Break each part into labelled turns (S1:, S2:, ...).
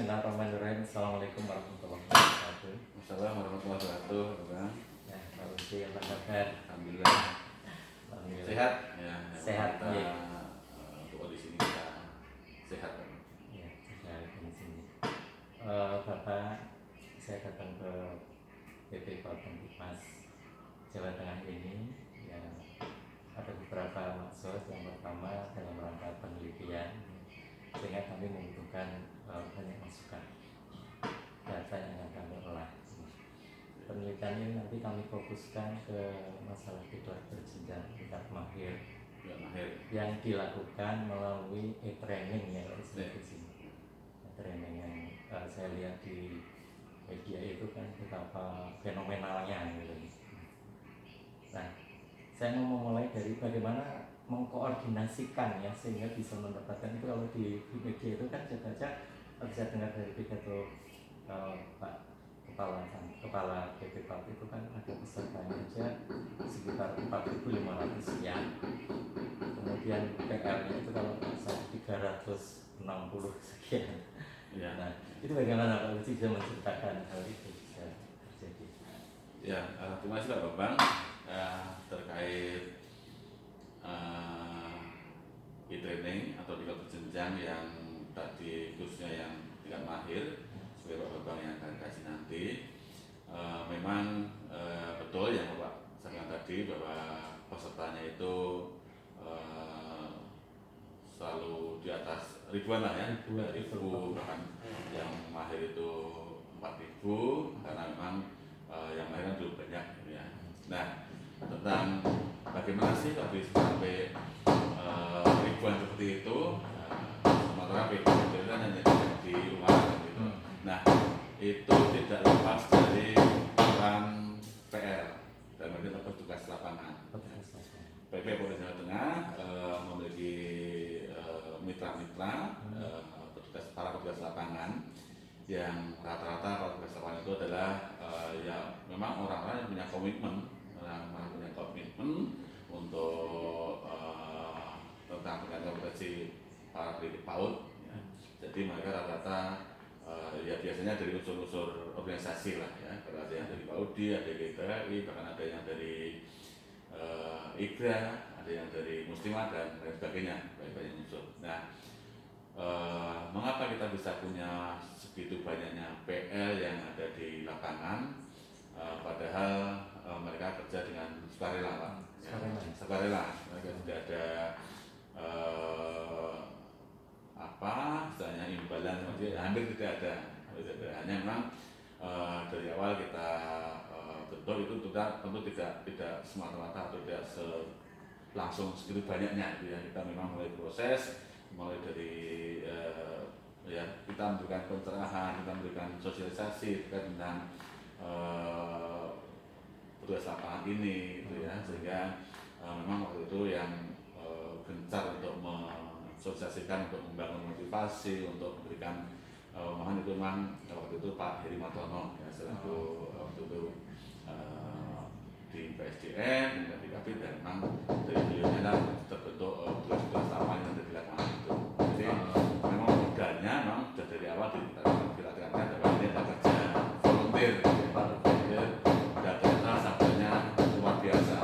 S1: Bismillahirrahmanirrahim. Assalamualaikum warahmatullahi wabarakatuh.
S2: Assalamualaikum warahmatullahi wabarakatuh, Bang.
S1: Ya, Pak Lutfi, apa kabar?
S2: Alhamdulillah
S1: Alhamdulillah.
S2: sehat. Ya,
S1: Sehat,
S2: kita
S1: iya.
S2: untuk kondisi ini kita sehat, Bang.
S1: Ya, saya di sini. Bapak, saya datang ke PP Mas Jawa Tengah ini. Ya, ada beberapa maksud. Yang pertama dalam rangka penelitian, sehingga kami membutuhkan banyak masukan data yang akan kami olah. Penelitian ini nanti kami fokuskan ke masalah gelar berjenjang tingkat mahir
S2: Ya, mahir.
S1: yang dilakukan melalui e-training ya, sedikit sini. E-training yang saya lihat di media itu kan betapa fenomenalnya gitu. Nah, saya mau memulai dari bagaimana mengkoordinasikan ya sehingga bisa mendapatkan itu. Kalau di media itu kan saya baca, bisa dengar dari pidato Pak Kepala BPPAP itu kan ada pesertanya aja sekitar 4.500 sekian. Kemudian PR-nya itu kalau saya 360 sekian.
S2: Ya.
S1: Nah, itu bagaimana Pak Lutfi bisa menceritakan hal itu bisa terjadi?
S2: Ya, terima kasih Pak Bambang. Terkait e-training atau tingkat berjenjang yang tadi khususnya yang tingkat mahir sebagai Pak Bambang yang akan kasih nanti, memang betul yang Bapak sampaikan tadi bahwa pesertanya itu selalu di atas ribuan lah ya, 2.000, bahkan yang mahir itu 4.000 karena memang yang mahir kan belum banyak gitu ya. Nah, tentang bagaimana sih kok bisa sampai ribuan seperti itu, sementara PPP itu kan hanya di rumah gitu. Nah, itu tidak lepas dari peran PR dan mereka petugas lapangan. PP Polda Jawa Tengah memiliki mitra-mitra para petugas lapangan yang rata-rata para petugas lapangan itu adalah ya memang orang-orang yang punya komitmen, untuk tentang pendidikan kompetensi para pendidik PAUD. Ya. Jadi mereka rata-rata ya biasanya dari unsur-unsur organisasi lah ya, ada yang dari PAUDI, ada yang dari TRI, bahkan ada yang dari IGRA, ada yang dari Muslimah dan lain sebagainya, banyak unsur. Nah, mengapa kita bisa punya segitu banyaknya PL yang ada di lapangan, padahal mereka kerja dengan sukarela, Pak. Ya, sukarela, mereka tidak ada misalnya imbalan, hampir tidak ada. Hanya memang dari awal kita bentuk itu tentu tidak semata-mata atau tidak langsung segitu banyaknya gitu ya. Kita memang mulai proses, mulai dari ya kita memberikan pencerahan, kita memberikan sosialisasi terkait tentang petugas lapangan ini gitu ya, sehingga memang waktu itu yang gencar untuk mensosialisasikan, untuk membangun motivasi, untuk memberikan mohon itu memang waktu itu Pak Heri Martono ya, selaku waktu itu di PSDM dan di KP, dan memang dari beliaunya terbentuk tugas-tugas lapangan yang ada di lapangan itu. Jadi memang modalnya memang sudah dari awal dilatihkan bahwa ini ada kerja volunteer, dan ternyata sampelnya luar biasa.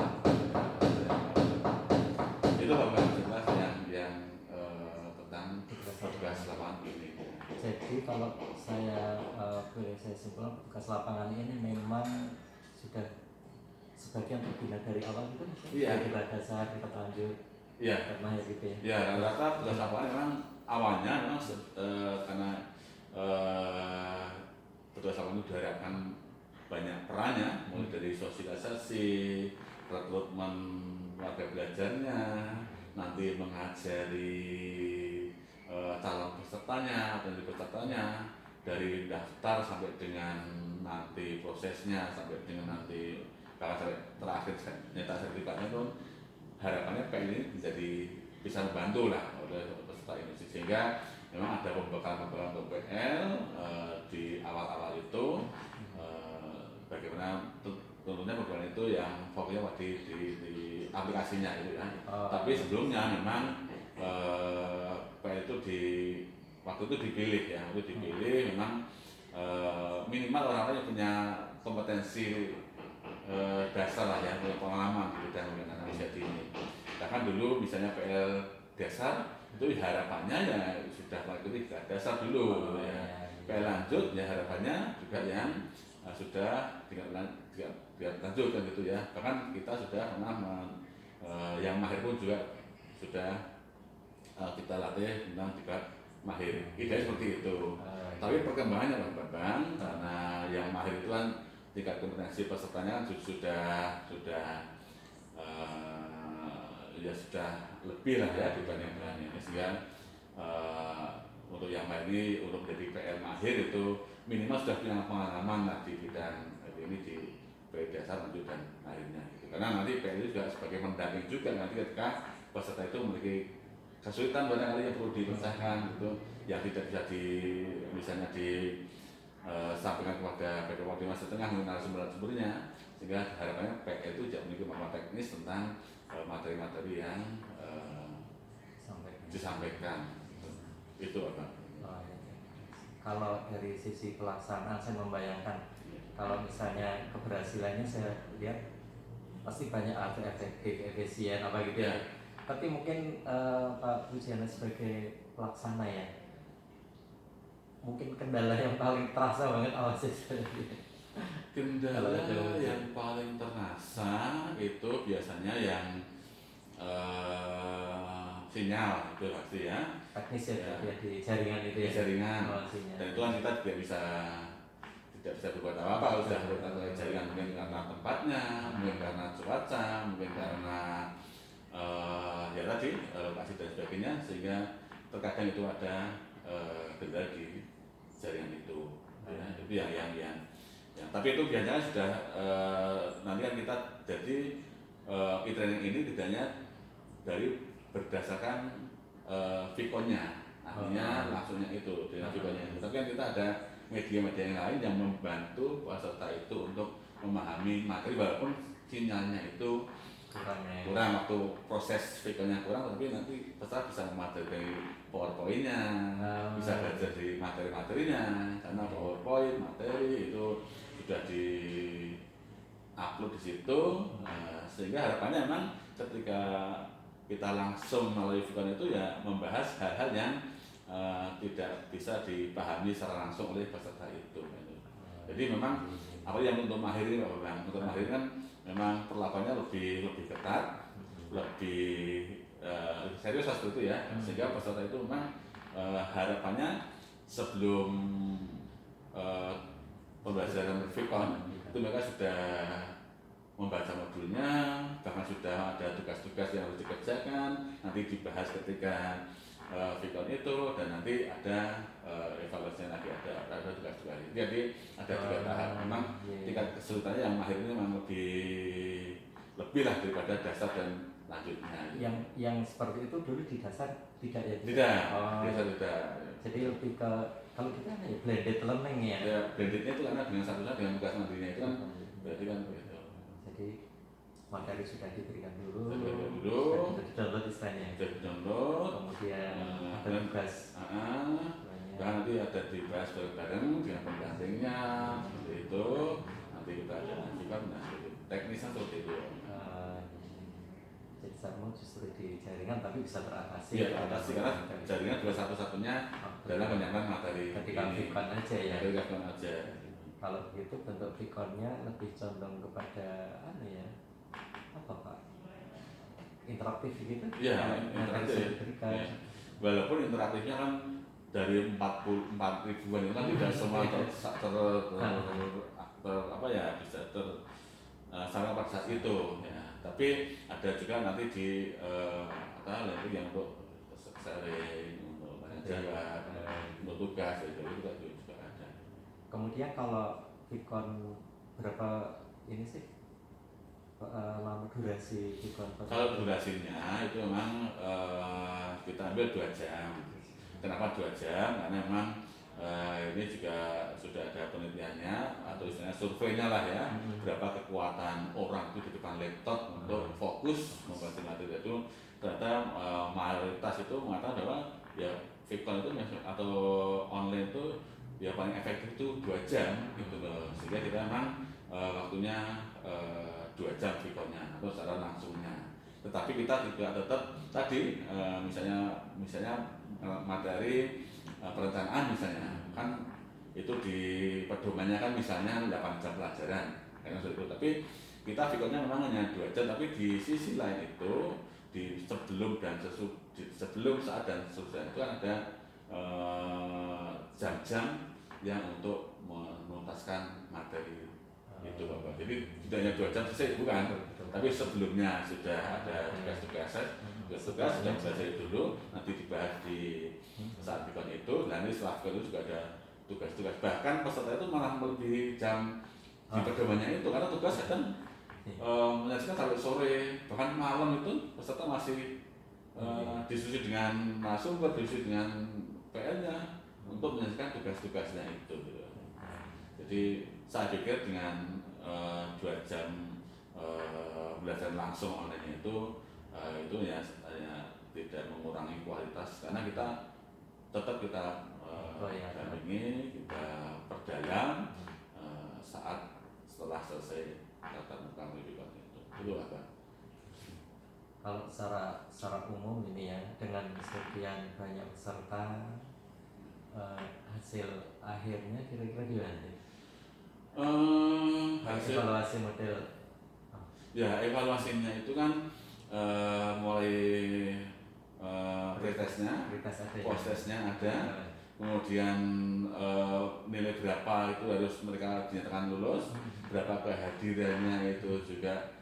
S2: Itu Bapak jelas yang tentang tugas lapangan ini.
S1: Jadi kalau saya boleh saya simpulkan, petugas lapangan ini memang sudah sebagian berbina dari awal itu,
S2: iya,
S1: kita dasar, kita lanjut,
S2: iya,
S1: karena ya gitu ya.
S2: Ya, rata-rata petugas lapangan memang awalnya memang karena petugas lapangan itu diharapkan banyak perannya, mulai dari sosialisasi, rekrutmen warga belajarnya, nanti mengajari calon pesertanya dan pesertanya dari daftar sampai dengan nanti prosesnya, sampai dengan nanti sampai terakhir nyetak sertifikatnya itu, harapannya PL ini menjadi bisa membantu lah oleh peserta ini, sehingga memang ada pembekalan untuk PL di awal-awal itu, bagaimana tentunya pembekalan itu yang fokusnya di aplikasinya gitu ya. Tapi sebelumnya memang PL itu waktu itu dipilih ya, memang minimal orang-orang yang punya kompetensi dasar lah ya, punya pengalaman di bidang analisis dini. Bahkan dulu misalnya PL dasar itu harapannya ya sudah mengikuti dasar dulu gitu ya. PL lanjut ya harapannya juga yang sudah tingkat lanjut kan gitu ya. Bahkan kita sudah pernah yang mahir pun juga sudah kita latih tentang tingkat mahir. Idealnya seperti itu. Tapi perkembangannya Bang, karena yang mahir itu kan tingkat kompetensi pesertanya kan ya sudah lebih lah ya dibandingkan ini, sehingga untuk yang mahir ini untuk menjadi PL mahir itu minimal sudah punya pengalaman lah di bidang ini di PL dasar lanjut dan mahirnya gitu. Karena nanti PL itu juga sebagai pendamping juga nanti ketika peserta itu memiliki kesulitan barangkali yang perlu dipecahkan gitu, yang tidak bisa misalnya sampaikan kepada PPW di masa tengah mengenal sumber-sumbernya, sehingga harapannya PL itu tidak memiliki pemahaman teknis tentang materi-materi yang disampaikan. Itu apa?
S1: Kalau dari sisi pelaksanaan saya membayangkan kalau misalnya keberhasilannya saya lihat pasti banyak efektif, efisien apa gitu ya. Tapi mungkin Pak Pujiana sebagai pelaksana ya, mungkin kendala yang paling terasa banget
S2: kendala yang paling terasa itu biasanya yang sinyal itu pasti ya,
S1: teknis ya, di jaringan itu ya,
S2: jaringan. Dan itu kan kita tidak bisa berbuat apa-apa kalau sudah berbuat jaringan, mungkin karena tempatnya, mungkin karena cuaca, mungkin karena ya tadi lokasi dan sebagainya, sehingga terkadang itu ada kendala di jaringan itu ya, itu yang tapi itu biasanya sudah nanti kan kita jadi e-training ini tidaknya dari berdasarkan Vicon-nya, artinya langsungnya itu dengan Vicon-nya itu. Tapi kan kita ada media-media yang lain yang membantu peserta itu untuk memahami materi walaupun sinyalnya itu kurang, waktu proses Vicon-nya kurang, tapi nanti peserta bisa memateri PowerPoint-nya, bisa belajar di materi-materinya, karena PowerPoint materi itu sudah di upload di situ, sehingga harapannya memang ketika kita langsung melalui Vicon itu ya membahas hal-hal yang tidak bisa dipahami secara langsung oleh peserta itu. Jadi memang apa yang untuk mahir ini Pak Bang, untuk mahir kan memang perlakuannya lebih ketat, lebih serius seperti itu ya, sehingga peserta itu memang harapannya sebelum pembelajaran Vicon itu mereka sudah membaca modulnya, bahkan sudah ada tugas-tugas yang harus dikerjakan, nanti dibahas ketika Vicon itu, dan nanti ada evaluasinya lagi, ada tugas-tugas. Jadi ada 3 tahap. Memang tingkat kesulitannya yang mahir ini memang lebih lah daripada dasar dan lanjutnya.
S1: Yang seperti itu dulu di dasar tidak ya?
S2: Tidak, dasar tidak.
S1: Jadi lebih ke kalau kita ya blended learning ya.
S2: Ya blendednya itu karena dengan satu dengan tugas nantinya itu kan berarti kan begitu.
S1: Jadi materi sudah diberikan dulu,
S2: sudah
S1: di-download istilahnya.
S2: Sudah di-download,
S1: kemudian ada tugas.
S2: Bahkan nanti ada dibahas bareng dengan pendampingnya, seperti itu. Nanti kita ada lanjutkan, teknisnya seperti itu.
S1: Jadi sama justru di jaringan tapi bisa teratasi.
S2: Iya, teratasi karena jaringan juga satu-satunya dalam penyampaian materi.
S1: Ketika Vicon aja ya.
S2: Ketika Vicon aja.
S1: Kalau begitu bentuk Viconnya lebih condong kepada apa Pak? Interaktif gitu?
S2: Iya, interaktif. Ya. Walaupun interaktifnya kan dari 44 ribuan itu kan tidak semua bisa sama pada saat itu ya. Tapi ada juga nanti di lagi yang untuk sharing, untuk jawab, untuk tugas itu juga ada.
S1: Kemudian kalau Vicon berapa ini sih lama durasi Vicon?
S2: Kalau durasinya itu memang kita ambil 2 jam. Kenapa 2 jam? Karena memang ini juga sudah ada penelitiannya atau istilahnya surveinya lah ya, berapa kekuatan orang itu di depan laptop untuk fokus membahas materi itu. Ternyata rata-rata mayoritas itu mengatakan bahwa ya Vicon itu atau online itu ya paling efektif itu 2 jam gitu loh, sehingga kita memang waktunya 2 jam Viconnya atau secara langsungnya. Tetapi kita juga tetap tadi misalnya materi perencanaan misalnya kan itu di pedomannya kan misalnya 8 jam pelajaran kayak itu, tapi kita Viconnya memang hanya 2 jam, tapi di sisi lain itu di sebelum sebelum saat dan sesudah itu kan ada jam-jam yang untuk menuntaskan materi itu Bapak. Jadi tidak hanya 2 jam selesai bukan, tapi sebelumnya sudah ada tugas-tugas sudah belajar dulu, nanti dibahas di saat Vicon itu, dan ini setelah Vicon itu juga ada tugas-tugas. Bahkan peserta itu malah melebihi jam di pedomannya itu, karena tugas kadang menyajikan sampai sore, bahkan malam itu peserta masih diskusi dengan narasumber, diskusi dengan PN-nya untuk menyajikan tugas-tugasnya itu gitu. Jadi saya pikir dengan 2 jam belajar langsung online itu ya tidak mengurangi kualitas, karena kita tetap dampingi, kita perdalam saat setelah selesai tatap muka Vicon itu apa?
S1: Kalau secara umum ini ya, dengan sekian banyak peserta, hasil akhirnya kira-kira gimana?
S2: Hasil
S1: evaluasi model
S2: ya evaluasinya itu kan mulai pretestnya, post-testnya ada, kemudian nilai berapa itu harus mereka dinyatakan lulus, berapa kehadirannya itu juga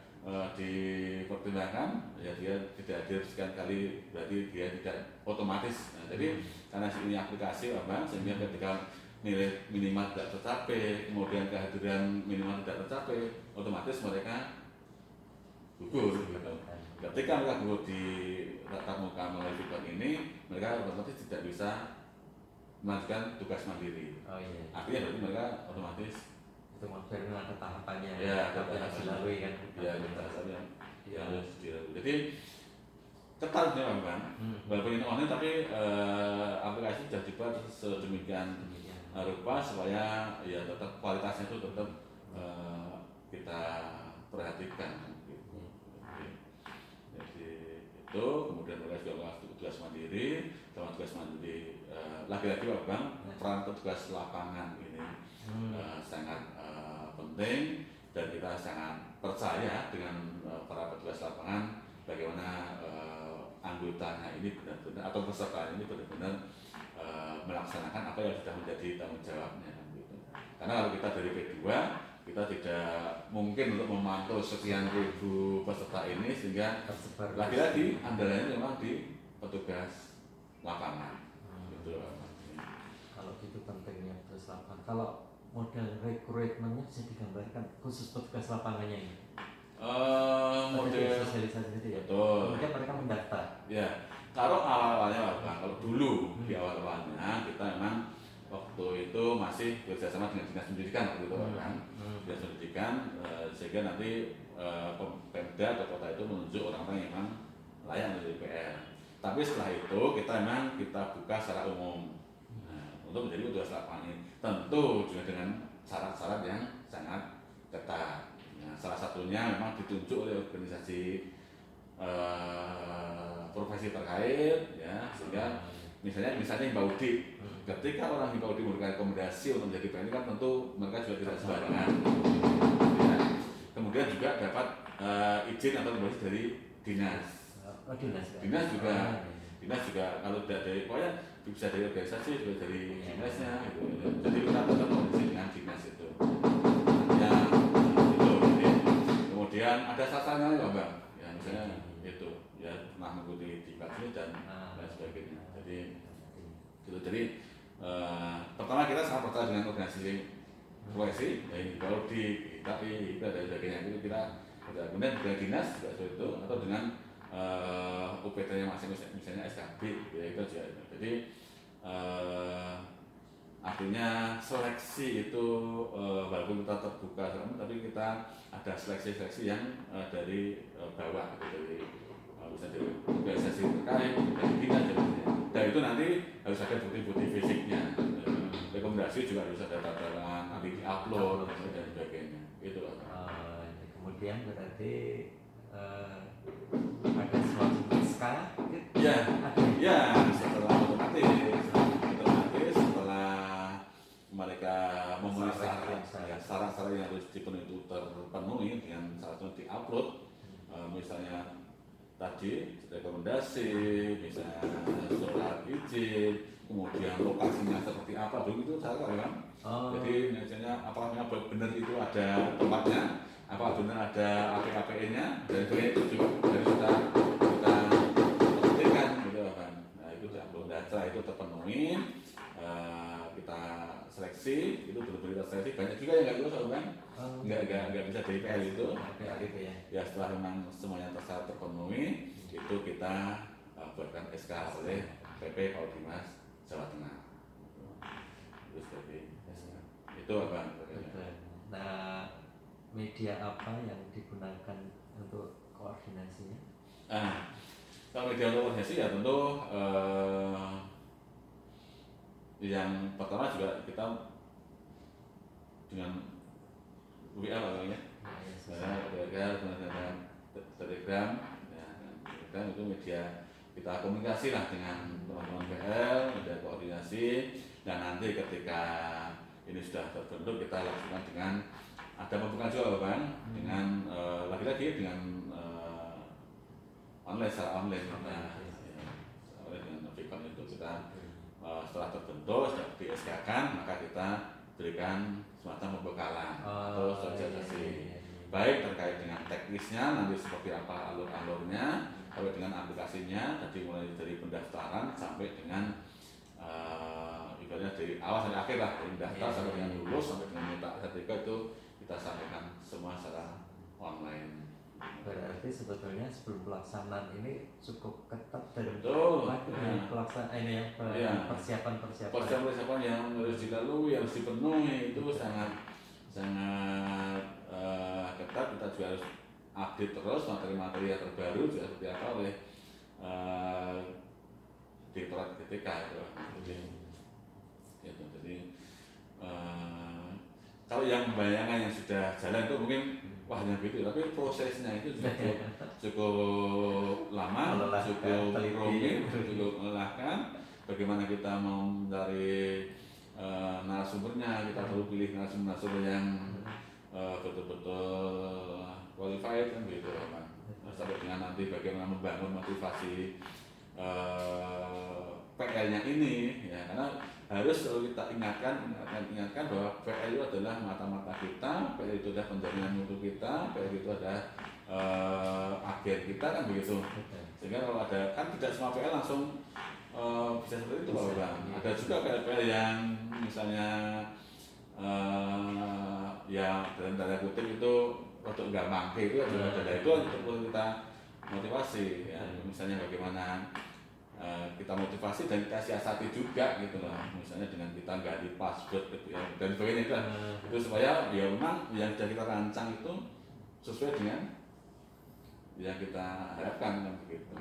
S2: dipertimbangkan, ya dia tidak hadir sekian kali berarti dia tidak otomatis. Nah, jadi karena ini aplikasi apa, sehingga ketika nilai minimal tidak tercapai, kemudian kehadiran minimal tidak tercapai, otomatis mereka gugur gitu. Ketika mereka gugur di tatap muka melalui Vicon ini, mereka otomatis tidak bisa melanjutkan tugas mandiri. Artinya berarti mereka otomatis
S1: itu maksudnya ada tahapannya,
S2: ya,
S1: tapi harus dilalui kan?
S2: Ya, harus dilalui. Jadi ketat ya Bang, walaupun ini online tapi aplikasi sudah dibuat sedemikian rupa supaya ya tetap kualitasnya itu tetap kita perhatikan gitu. Jadi itu kemudian mereka juga melakukan tugas mandiri, sama tugas mandiri lagi-lagi Bang, peran petugas lapangan ini sangat penting, dan kita sangat percaya dengan para petugas lapangan bagaimana anggotanya ini benar-benar atau peserta ini benar-benar melaksanakan apa yang sudah menjadi tanggung jawabnya gitu. Karena kalau kita dari P2 kita tidak mungkin untuk memantau sekian ribu peserta ini, sehingga lagi-lagi andalannya memang di petugas lapangan gitu.
S1: Kalau gitu pentingnya petugas lapangan. Kalau model rekrutmennya bisa digambarkan khusus petugas lapangannya ini?
S2: Model
S1: sosialisasi itu ya.
S2: Betul.
S1: Kemudian mereka mendaftar.
S2: Ya, kalau awal-awalnya kalau dulu di awal-awalnya kita memang waktu itu masih bekerjasama dengan dinas pendidikan waktu itu kan, dinas pendidikan, sehingga nanti Pemda atau kota itu menunjuk orang-orang yang memang layak menjadi PR. Tapi setelah itu kita buka secara umum untuk menjadi petugas lapangan ini, tentu juga dengan syarat-syarat yang sangat ketat. Nah, salah satunya memang ditunjuk oleh organisasi profesi terkait, ya, sehingga misalnya Mbak Udi, ketika orang Mbak Udi memberikan rekomendasi untuk menjadi PNI kan tentu mereka juga tidak sembarangan. Ya. Kemudian juga dapat izin atau rekomendasi dari dinas. Dinas juga kalau tidak dari pokoknya bisa dari organisasi, juga dari dinasnya gitu. Jadi kita tetap koordinasi dengan dinas itu. Ya, itu. Kemudian ada sasarannya ya Bang, ya misalnya itu ya pernah mengikuti di kelas ini dan lain sebagainya. Jadi pertama kita sangat percaya dengan organisasi profesi, kalau di tapi itu ada sebagainya itu kita kemudian dengan dinas juga seperti itu, atau dengan UPT-nya masing-masing, misalnya SKB, ya itu juga. Jadi artinya seleksi itu walaupun kita terbuka, tapi kita ada seleksi-seleksi yang dari bawah, gitu, dari misalnya dari organisasi juga harus ada tataran nanti di-upload dan sebagainya. Itu lah.
S1: Kemudian berarti ada suatu SK gitu?
S2: Ya, ya setelah otomatis setelah mereka memenuhi syarat-syarat yang harus dipenuhi itu terpenuhi dengan syarat di-upload, misalnya tadi rekomendasi, misalnya surat izin, kemudian lokasinya seperti apa, begitu saya kan. Jadi misalnya apakah benar itu ada tempatnya, apakah benar ada APKPN-nya, dan itu juga dari kita perhatikan gitu kan. Nah itu diupload, data itu terpenuhi, kita seleksi, itu benar-benar kita seleksi. Banyak juga yang nggak lulus kan, nggak bisa dari PL itu. Ya setelah memang semuanya terpenuhi, itu kita buatkan SK oleh PP Kaudimas Jawa Tengah. Terus jadi itu apa?
S1: Nah, media apa yang digunakan untuk koordinasinya?
S2: Kalau media koordinasi ya tentu yang pertama juga kita dengan WA namanya, Telegram, Telegram itu media kita komunikasi lah dengan teman-teman PL, media koordinasi, dan nanti ketika ini sudah terbentuk kita lakukan dengan ada pembukaan juga Bang, dengan lagi-lagi dengan online, secara online, dengan Vicon itu kita setelah terbentuk, sudah di SK-kan, maka kita berikan semacam pembekalan atau sosialisasi, baik terkait dengan teknisnya nanti seperti apa alur-alurnya, sampai dengan aplikasinya, jadi mulai dari pendaftaran sampai dengan ibaratnya dari awal sampai akhir lah, dari daftar sampai dengan lulus sampai dengan minta sertifikat itu kita sampaikan semua secara online.
S1: Berarti sebetulnya sebelum pelaksanaan ini cukup ketat dan pelaksanaan ini ya, persiapan
S2: yang harus dilalui, harus dipenuhi itu sangat ketat. Kita juga harus update terus materi-materi yang terbaru juga seperti apa oleh Direktorat GTK itu. Jadi kalau yang membayangkan yang sudah jalan itu mungkin wah hanya begitu, tapi prosesnya itu juga cukup lama, cukup rumit, cukup melelahkan. Bagaimana kita mau mencari narasumbernya, kita perlu pilih narasumber yang betul-betul qualified kan begitu kan. Sampai dengan nanti bagaimana membangun motivasi PL-nya ini ya, karena harus selalu kita ingatkan bahwa PL itu adalah mata-mata kita, PL itu adalah penjaminan mutu kita, PL itu adalah agen kita kan begitu. Sehingga kalau ada, kan tidak semua PL langsung bisa seperti itu Pak Bang. Ada juga PL-PL yang misalnya ya dalam tanda kutip itu untuk nggak mangke itu ada itu perlu kita motivasi ya. Misalnya bagaimana kita motivasi dan kita siasati juga gitu loh, misalnya dengan kita ganti password gitu ya, dan sebagainya itu supaya ya memang yang sudah kita rancang itu sesuai dengan yang kita harapkan kan begitu.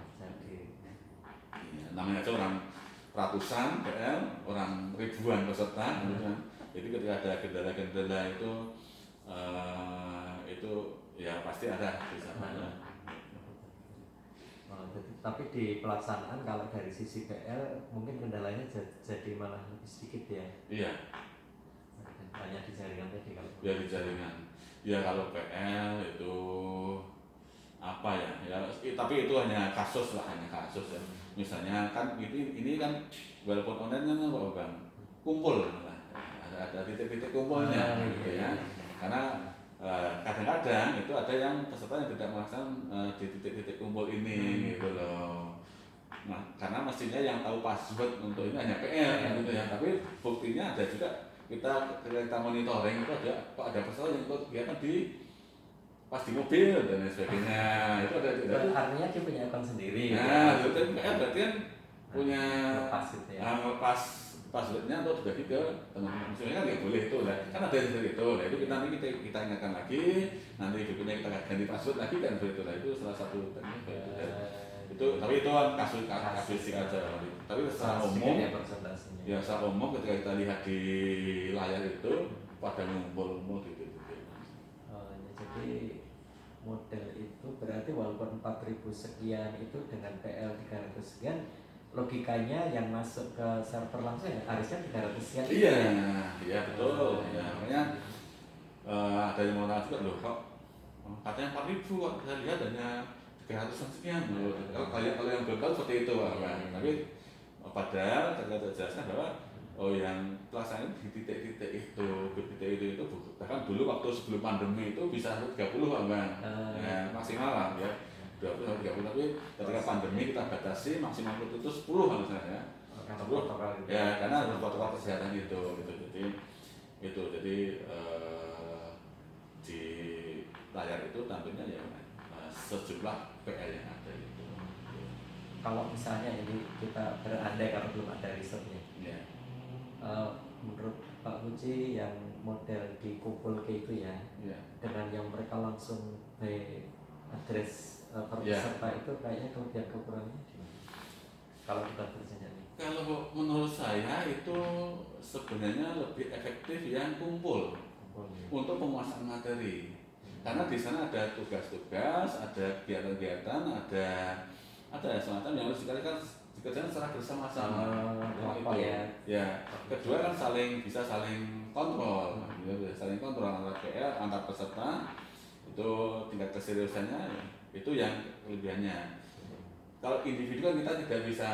S2: Ya, namanya aja orang ratusan PL, orang ribuan peserta gitu kan. Jadi ketika ada kendala-kendala itu ya pasti ada di sana.
S1: Tapi di pelaksanaan kalau dari sisi PL mungkin kendalanya jadi malah lebih sedikit ya.
S2: Iya.
S1: Hanya di jaringan tadi kalau.
S2: Ya di jaringan. Ya kalau PL itu apa ya? Ya tapi itu hanya kasus lah, hanya kasus ya. Misalnya kan ini kan walaupun online kan Pak Bang kumpul lah. Ada titik-titik kumpulnya gitu ya. Karena kadang-kadang itu ada yang peserta yang tidak melaksanakan di titik-titik kumpul ini gitu loh. Nah, karena mestinya yang tahu password untuk ini hanya PL gitu ya. Tapi buktinya ada juga kita monitoring itu ada kok ada peserta yang kegiatan pas di mobil dan sebagainya. Itu ada
S1: artinya dia punya akun sendiri.
S2: Nah, itu kan PL berarti kan punya
S1: lepas
S2: passwordnya atau dibagi ke teman-teman, misalnya kan nggak boleh itu lah, kan ada yang seperti itu lah, itu kita ingatkan lagi, nanti berikutnya kita ganti password lagi kan begitu lah, itu salah satu teknik itu Tapi itu kan kasuistik aja. Tapi secara umum
S1: ya persentasenya.
S2: ya secara umum ketika kita lihat di layar itu pada ngumpul gitu.
S1: Oh, ya, jadi model itu berarti walaupun 4.000 sekian itu dengan PL 300 sekian, logikanya yang masuk ke server langsung ya harusnya 300 sekian.
S2: Iya betul. Ya, makanya ada yang mau nanya juga loh, kok katanya 4.000 kok saya lihat hanya 300 sekian loh. Kalau yang belum tahu seperti itu Pak. Tapi padahal saya jelaskan bahwa yang pelaksanaan di titik-titik itu bahkan dulu waktu sebelum pandemi itu bisa 30 Pak maksimal lah ya 20 sampai 30, tapi ketika pandemi kita batasi maksimal itu 10 harusnya ya. Ya karena ada protokol kesehatan gitu. Jadi di layar itu tampilnya ya sejumlah PL yang ada itu.
S1: Kalau misalnya ini kita berandai kalau belum ada risetnya, menurut Pak Puji yang model dikumpul ke itu ya, dengan yang mereka langsung by address per peserta itu kayaknya kelebihan kekurangannya kalau kita berjalan.
S2: Kalau menurut saya itu sebenarnya lebih efektif yang kumpul untuk penguasaan materi, karena di sana ada tugas-tugas, ada kegiatan-kegiatan, ada semacam yang harus dikerjakan secara bersama-sama. Ya. Kedua kan bisa saling kontrol, antara PL antar peserta itu tingkat keseriusannya itu yang kelebihannya. Kalau individu kan kita tidak bisa,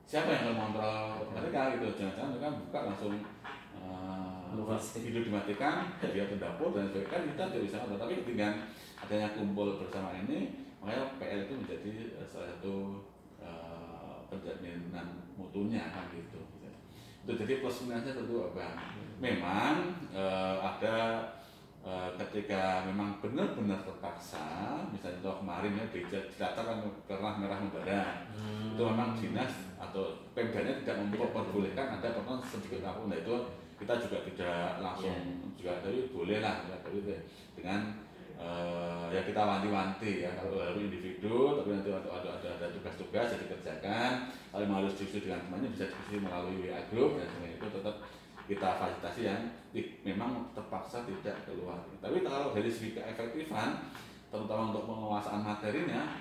S2: siapa yang mengontrol mereka gitu, jangan-jangan mereka buka langsung video dimatikan, dia ke dapur dan sebagainya, kan kita tidak bisa kontrol. Tapi dengan adanya kumpul bersama ini, makanya PL itu menjadi salah satu penjaminan mutunya kan gitu. Itu jadi plus minusnya tentu apa? Memang ada ketika memang benar-benar terpaksa, misalnya contoh kemarin ya di Cilacap kan pernah merah membara, itu memang dinas atau pemdanya tidak memperbolehkan ada pertemuan sedikit apapun. Nah itu kita juga tidak langsung juga dari boleh lah ya, tapi dengan ya kita wanti-wanti ya, kalau harus individu tapi nanti ada tugas-tugas yang dikerjakan, kalau harus diskusi dengan temannya bisa diskusi melalui WA group dan sebagainya, itu tetap kita fasilitasi yang memang terpaksa tidak keluar. Tapi kalau dari segi keefektifan, terutama untuk penguasaan materinya,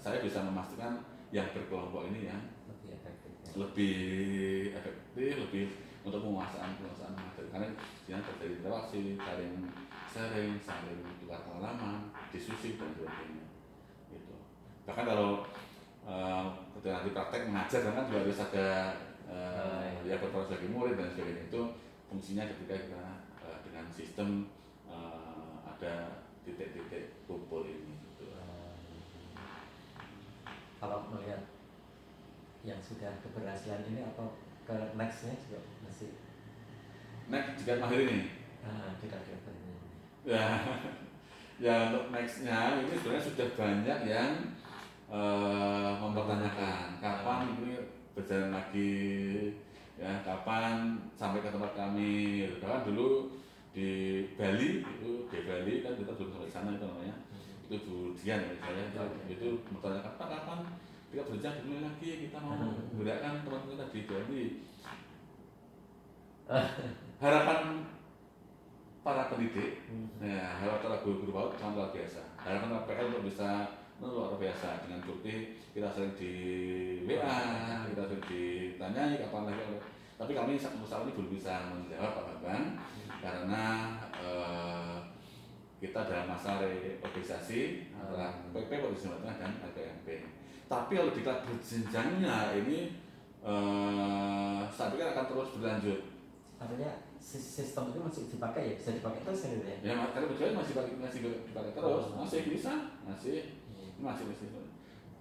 S2: saya bisa memastikan yang berkelompok ini yang lebih efektif, lebih untuk penguasaan materi, karena dia terjadi interaksi, saling tukar pengalaman, diskusi dan sebagainya. Gitu. Bahkan kalau ketika nanti praktek mengajar kan juga harus ada ya berproses sebagai murid dan sebagainya, itu fungsinya ketika kita dengan sistem ada titik-titik kumpul ini gitu.
S1: Kalau melihat yang sudah keberhasilan ini atau ke nextnya juga masih
S2: next juga mahir ini
S1: tidak
S2: ya untuk nextnya ini sebenarnya sudah banyak yang mempertanyakan kapan ini berjalan lagi ya, kapan sampai ke tempat kami. Bahkan dulu di Bali kan kita belum sampai sana, itu namanya itu Bu Dian ya, saya itu bertanya kapan kita berjalan dulu lagi, kita mau menggunakan teman kita di Bali. Harapan para pendidik, harapan guru-guru PAUD sangat luar biasa. Harapan PL untuk bisa luar biasa, dengan bukti kita sering di WA, kita sering ditanyai kapan lagi. Tapi kami saat ini belum bisa menjawab Pak Bambang karena kita dalam masa reorganisasi antara PP Provinsi Jawa Tengah dan LPMP. Tapi kalau diklat berjenjangnya ini saya pikir akan terus berlanjut.
S1: Artinya sistem itu masih dipakai ya, bisa dipakai terus kan ya?
S2: Ya, kalau betul masih dipakai terus, masih bisa, masih.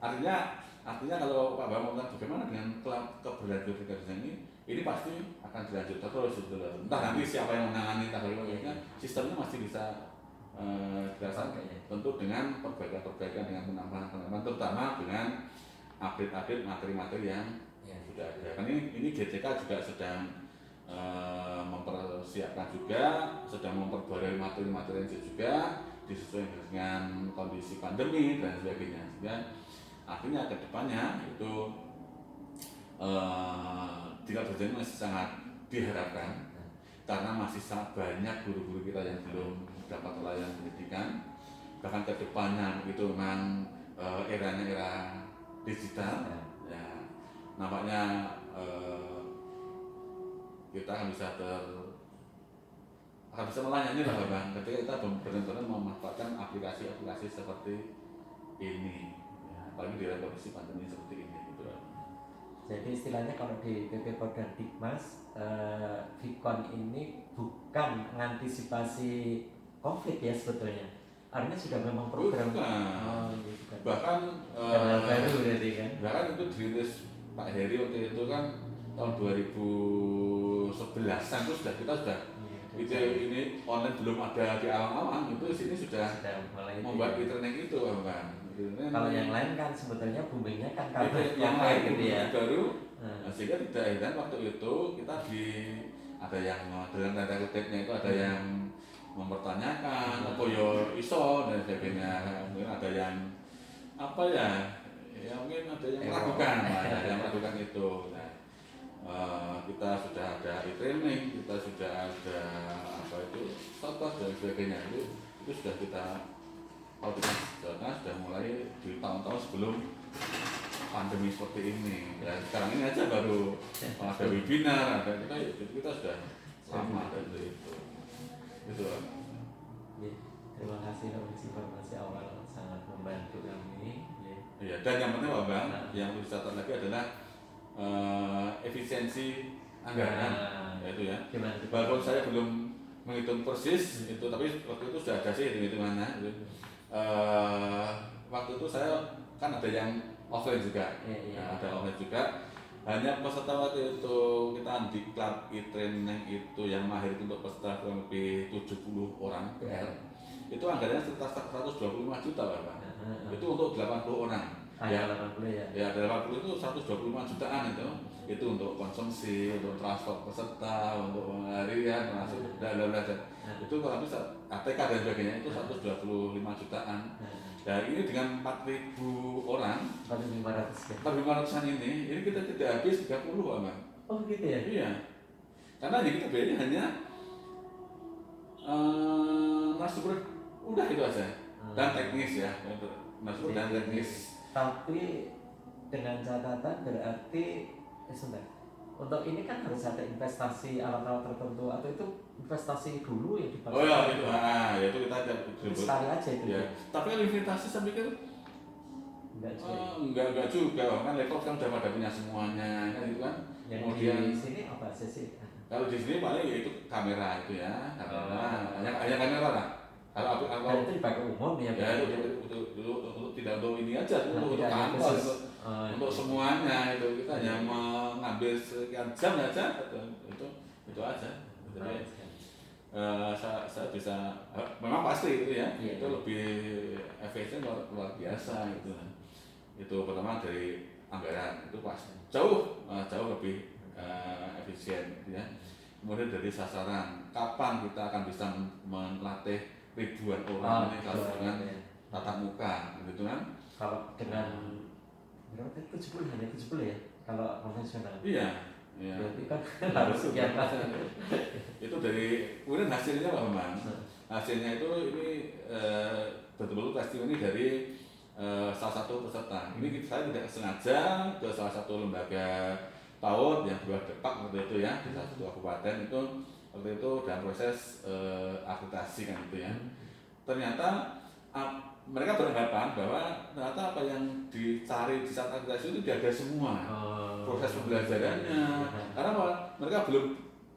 S2: Artinya kalau Pak Bambang mau bagaimana dengan keberlanjutan ini pasti akan dilanjut terus gitu loh. Entah nanti siapa yang menangani tahun sistemnya masih bisa dirasakan tentu dengan perbaikan dengan penambahan terutama dengan update materi-materi yang sudah ada. Kan ini GCK juga sedang mempersiapkan juga, sedang memperbarui materi-materi juga. Di disesuaikan dengan kondisi pandemi dan sebagainya. Sehingga akhirnya ke depannya itu tingkat berjalan masih sangat diharapkan karena masih sangat banyak guru-guru kita yang belum dapat layanan pendidikan. Bahkan ke depannya itu memang eranya era digital ya, nampaknya kita akan bisa melayani lah Bang ketika kita benar-benar memanfaatkan aplikasi-aplikasi seperti ini ya, apalagi di dalam kondisi pandemi seperti ini gitu.
S1: Jadi istilahnya kalau di PP Polda Dikmas, Vicon ini bukan mengantisipasi COVID ya sebetulnya. Artinya sudah memang program.
S2: Bukan.
S1: Gitu kan.
S2: Bahkan
S1: baru berarti kan.
S2: Bahkan itu dirintis Pak Heri waktu itu kan tahun 2011an itu kita sudah itu ini online belum ada di awang-awang itu sini sudah membuat e-training itu Bang.
S1: Kalau yang lain kan sebetulnya boomingnya kan kalau
S2: yang lain
S1: gitu ya.
S2: Baru sehingga tidak heran waktu itu kita ada yang dalam tanda kutipnya itu ada yang mempertanyakan apa yo iso dan sebagainya, mungkin ada yang apa ya mungkin ada yang meragukan yang meragukan itu. Nah, kita sudah ada e-training, kita sudah ada apa itu status dan sebagainya itu sudah kita sudah mulai di tahun-tahun sebelum pandemi seperti ini. Dan sekarang ini aja baru ada webinar, ada kita sudah lama dari itu. Gitu.
S1: Ya, terima kasih untuk informasi awal sangat membantu kami.
S2: Ya, dan yang penting Bang, yang perlu dicatat lagi adalah efisiensi anggaran, yaitu ya. Walaupun saya belum menghitung persis itu, tapi waktu itu sudah ada sih hitung-hitungannya. Waktu itu saya kan ada yang offline juga, ada offline juga. Hanya peserta waktu itu kita diklat e-training itu yang mahir itu untuk peserta kurang lebih 70 orang itu anggarannya sekitar 125 juta Pak. Itu untuk 80 orang
S1: ya 80
S2: ya 80 itu 125 jutaan itu untuk konsumsi, untuk transport peserta, untuk harian termasuk dan itu kalau bisa ATK dan sebagainya itu 125 jutaan. Dan ini dengan 4.000 orang, 4.500-an ini kita tidak habis 30 Bang.
S1: Oh gitu ya?
S2: Iya. Karena kita biayanya hanya narasumber udah itu aja. Dan teknis ya, narasumber dan teknis.
S1: Tapi dengan catatan berarti sebentar. Untuk ini kan harus ada investasi alat-alat tertentu atau itu investasi dulu ya dipakai.
S2: Oh ya itu, itu kita ada
S1: sekali aja itu.
S2: Ya. Tapi kalau investasi saya pikir enggak juga, kan laptop kan udah pada punya semuanya kan itu kan.
S1: Yang
S2: kemudian
S1: di sini apa aja sih?
S2: Kalau di sini paling ya itu kamera itu ya, hanya kamera lah. Kalau
S1: itu dipakai umum ya?
S2: Ya itu tidak untuk ini aja, untuk kantor, untuk semuanya itu kita hanya mengambil sekian jam aja, itu aja. Jadi saya bisa, memang pasti itu ya, itu lebih efisien luar biasa itu. Itu pertama dari anggaran itu pasti jauh lebih efisien ya. Kemudian dari sasaran, kapan kita akan bisa melatih ribuan orang ini kalau dengan tatap muka gitu kan?
S1: Kalau dengan berapa tadi 70 hanya 70 ya kalau konvensional.
S2: Iya.
S1: Berarti kan harus sekian
S2: itu dari kemudian hasilnya Pak Bambang. Hasilnya itu ini betul-betul testimoni dari salah satu peserta. Ini saya tidak sengaja ke salah satu lembaga PAUD yang buat Depak waktu itu ya di satu kabupaten itu waktu itu dalam proses akreditasi kan itu ya. Ternyata mereka beranggapan bahwa ternyata apa yang dicari di saat akreditasi itu tidak ada semua proses pembelajarannya karena mereka belum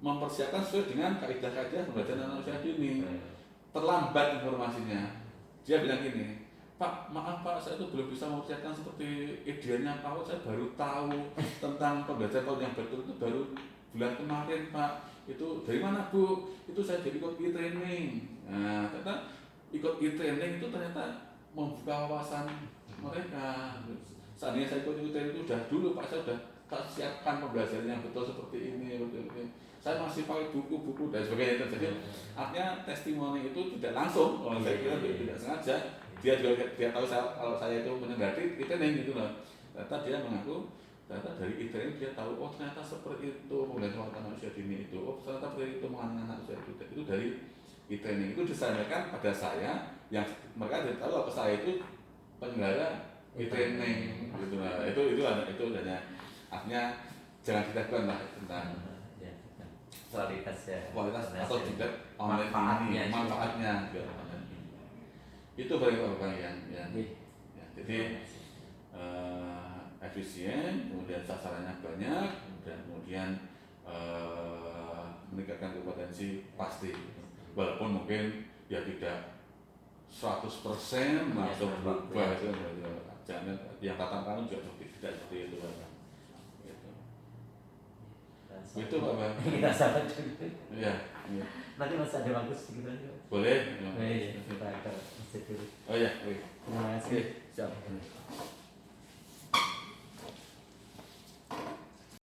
S2: mempersiapkan sesuai dengan kaidah-kaidah pembelajaran anak usia dini. Terlambat informasinya. Dia bilang gini, Pak, maaf Pak, saya itu belum bisa mempersiapkan seperti idealnya Pak, saya baru tahu tentang pembelajaran yang betul itu baru bulan kemarin Pak. Itu dari mana Bu? Itu saya jadi ikut e-training. Nah, ternyata ikut e-training itu ternyata membuka wawasan mereka. Saatnya saya ikut e-training itu udah dulu Pak, saya udah tak siapkan pembelajaran yang betul seperti ini, seperti ini. Saya masih pakai buku-buku dan sebagainya. Jadi artinya testimoni itu tidak langsung, kalau saya kira tidak sengaja. Dia juga dia tahu saya, kalau saya itu menyenggati e-training gitu loh. Ternyata dia mengaku, ternyata dari e-training dia tahu, oh ternyata seperti itu pembelajaran manusia dini itu, oh ternyata seperti itu mengenai anak usia dini itu dari e-training itu disampaikan pada saya, yang mereka tidak tahu kalau saya itu penyelenggara e-training gitu lah. Itu hanya artinya jangan diragukan lah tentang kualitas atau tidak online ini, manfaatnya juga online ini. Itu barang-barang yang ya, jadi efisien, kemudian sasarannya banyak, dan kemudian meningkatkan kompetensi pasti, walaupun mungkin ya tidak 100% langsung berubah itu, jangan yang tatap kamu juga tidak seperti itu Pak. Itu Pak Bang.
S1: Kita sama juga.
S2: Iya.
S1: Nanti masih ada waktu sedikit lagi.
S2: Boleh.
S1: Kita akan masih dulu.
S2: Oh ya.
S1: Terima kasih.
S2: Siap.